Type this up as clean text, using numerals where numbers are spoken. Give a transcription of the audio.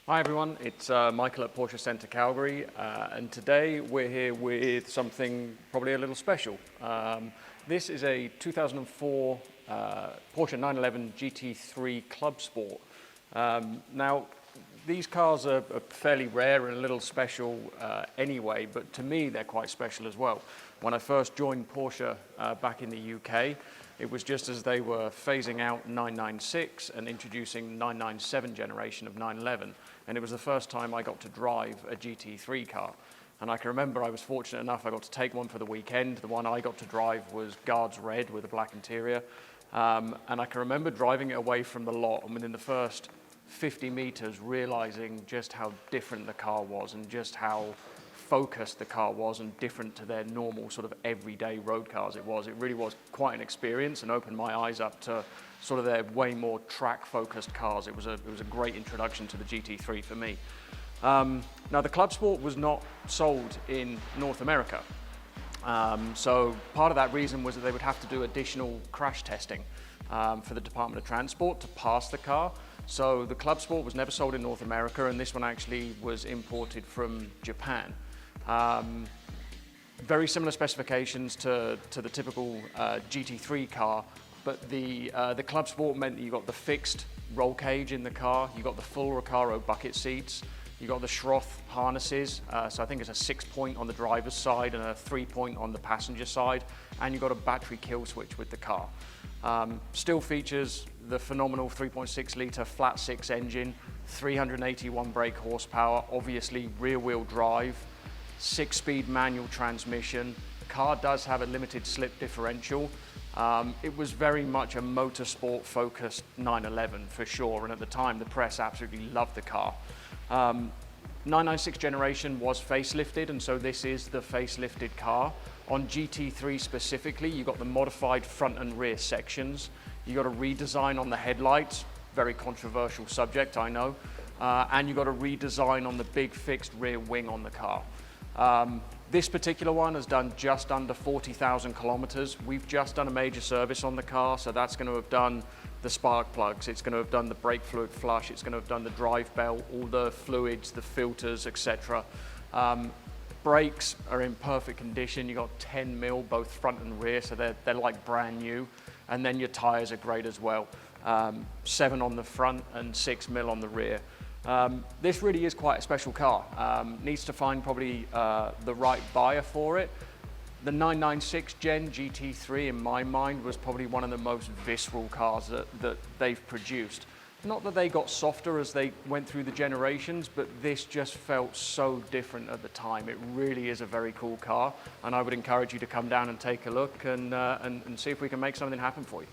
Hi everyone, it's Michael at Porsche Centre Calgary, and today we're here with something probably a little special. This is a 2004 Porsche 911 GT3 Clubsport. Now, these cars are fairly rare and a little special anyway, but to me they're quite special as well. When I first joined Porsche back in the UK, it was just as they were phasing out 996 and introducing 997 generation of 911, and it was the first time I got to drive a GT3 car. And I can remember I was fortunate enough I got to take one for the weekend. The one I got to drive was Guards Red with a black interior, and I can remember driving it away from the lot, and within the first 50 meters realizing just how different the car was and just how focused the car was and different to their normal sort of everyday road cars it was. It really was quite an experience and opened my eyes up to sort of their way more track focused cars. It was a great introduction to the GT3 for me. Now the Clubsport was not sold in North America. So part of that reason was that they would have to do additional crash testing for the Department of Transport to pass the car. So the Clubsport was never sold in North America, and this one actually was imported from Japan. Very similar specifications to the typical GT3 car, but the Clubsport meant that you got the fixed roll cage in the car, you got the full Recaro bucket seats, you got the Schroth harnesses, so I think it's a 6-point on the driver's side and a 3-point on the passenger side, and you got a battery kill switch with the car. Still features the phenomenal 3.6 litre flat 6 engine, 381 brake horsepower, obviously rear wheel drive, 6-speed manual transmission. The car does have a limited slip differential. It was very much a motorsport focused 911 for sure, and at the time the press absolutely loved the car. 996 generation was facelifted, and so this is the facelifted car. On GT3 specifically, you got the modified front and rear sections. You got a redesign on the headlights, very controversial subject, I know, and you got a redesign on the big fixed rear wing on the car. This particular one has done just under 40,000 kilometers. We've just done a major service on the car, so that's going to have done the spark plugs, it's going to have done the brake fluid flush, it's going to have done the drive belt, all the fluids, the filters, etc. Brakes are in perfect condition. You got 10 mil both front and rear, so they're like brand new. And then your tires are great as well. 7 on the front and 6 mil on the rear. This really is quite a special car. Needs to find probably the right buyer for it. The 996 Gen GT3 in my mind was probably one of the most visceral cars that they've produced. Not that they got softer as they went through the generations, but this just felt so different at the time. It really is a very cool car, and I would encourage you to come down and take a look and see if we can make something happen for you.